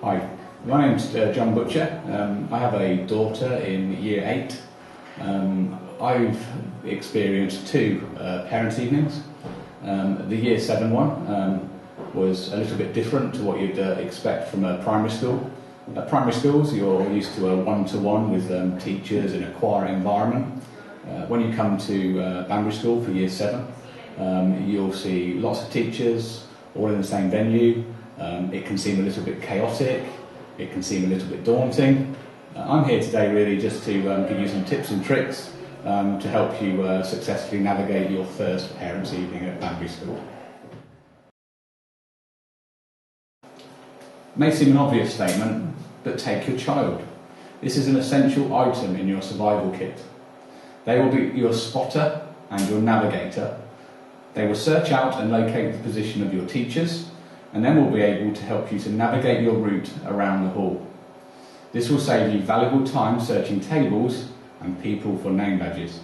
Hi, my name's John Butcher. I have a daughter in Year 8. I've experienced two parents' evenings. The Year 7 one was a little bit different to what you'd expect from a primary school. At primary schools, you're used to a one-to-one with teachers in a quiet environment. When you come to Banbury School for Year 7, you'll see lots of teachers all in the same venue. It can seem a little bit chaotic, it can seem a little bit daunting. I'm here today really just to give you some tips and tricks to help you successfully navigate your first parents' evening at Banbury School. It may seem an obvious statement, but take your child. This is an essential item in your survival kit. They will be your spotter and your navigator. They will search out and locate the position of your teachers, and then will be able to help you to navigate your route around the hall. This will save you valuable time searching tables and people for name badges.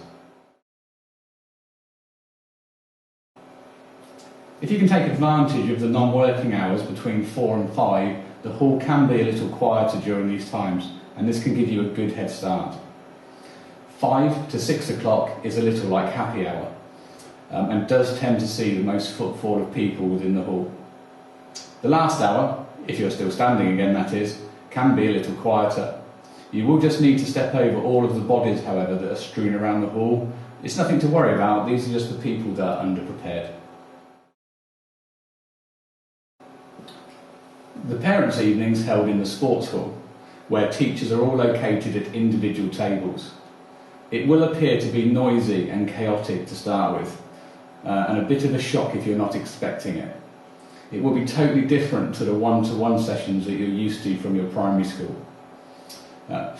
If you can take advantage of the non-working hours between 4 and 5, the hall can be a little quieter during these times, and this can give you a good head start. 5 to 6 o'clock is a little like happy hour, and does tend to see the most footfall of people within the hall. The last hour, if you're still standing again that is, can be a little quieter. You will just need to step over all of the bodies, however, that are strewn around the hall. It's nothing to worry about, these are just the people that are underprepared. The parents' evenings held in the sports hall, where teachers are all located at individual tables. It will appear to be noisy and chaotic to start with, and a bit of a shock if you're not expecting it. It will be totally different to the one-to-one sessions that you're used to from your primary school.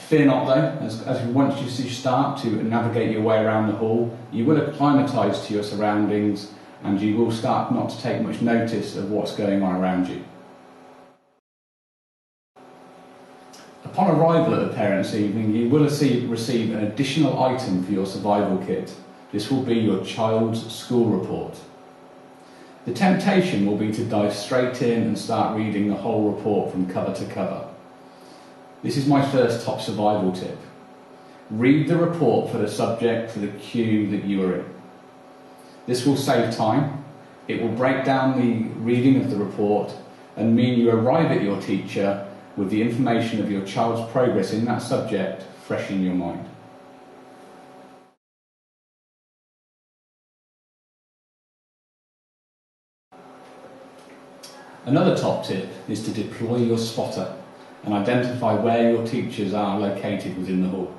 Fear not though, as once you start to navigate your way around the hall, you will acclimatise to your surroundings and you will start not to take much notice of what's going on around you. Upon arrival at the parents' evening, you will receive an additional item for your survival kit. This will be your child's school report. The temptation will be to dive straight in and start reading the whole report from cover to cover. This is my first top survival tip. Read the report for the subject for the queue that you are in. This will save time, it will break down the reading of the report and mean you arrive at your teacher with the information of your child's progress in that subject fresh in your mind. Another top tip is to deploy your spotter and identify where your teachers are located within the hall.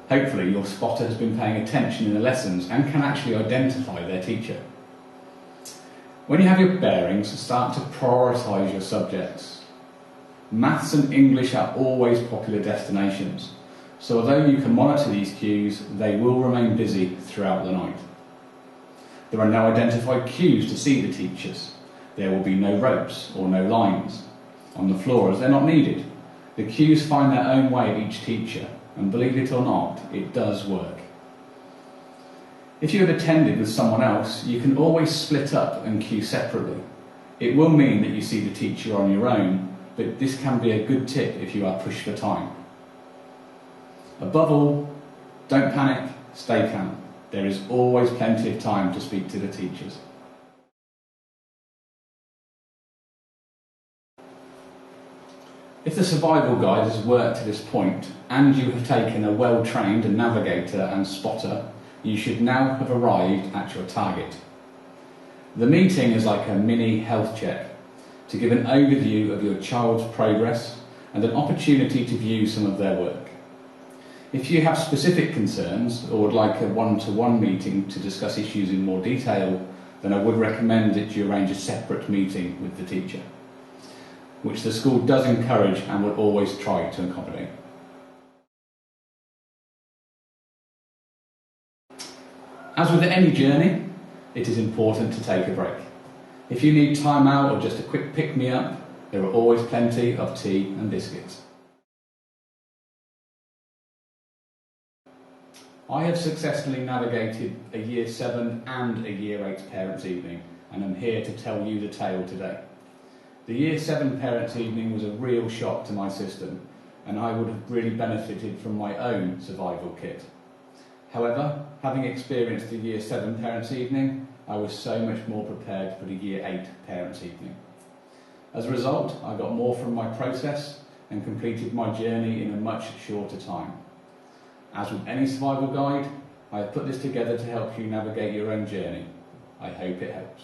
Hopefully your spotter has been paying attention in the lessons and can actually identify their teacher. When you have your bearings, start to prioritise your subjects. Maths and English are always popular destinations, so although you can monitor these queues, they will remain busy throughout the night. There are no identified queues to see the teachers. There will be no ropes or no lines on the floor as they're not needed. The queues find their own way at each teacher, and believe it or not, it does work. If you had attended with someone else, you can always split up and queue separately. It will mean that you see the teacher on your own, but this can be a good tip if you are pushed for time. Above all, don't panic, stay calm. There is always plenty of time to speak to the teachers. If the survival guide has worked to this point and you have taken a well-trained navigator and spotter, you should now have arrived at your target. The meeting is like a mini health check to give an overview of your child's progress and an opportunity to view some of their work. If you have specific concerns or would like a one-to-one meeting to discuss issues in more detail, then I would recommend that you arrange a separate meeting with the teacher, which the school does encourage and will always try to accommodate. As with any journey, it is important to take a break. If you need time out or just a quick pick-me-up, there are always plenty of tea and biscuits. I have successfully navigated a Year 7 and a Year 8 parents' evening, and I'm here to tell you the tale today. The Year 7 Parents' Evening was a real shock to my system, and I would have really benefited from my own survival kit. However, having experienced the Year 7 Parents' Evening, I was so much more prepared for the Year 8 Parents' Evening. As a result, I got more from my process and completed my journey in a much shorter time. As with any survival guide, I have put this together to help you navigate your own journey. I hope it helps.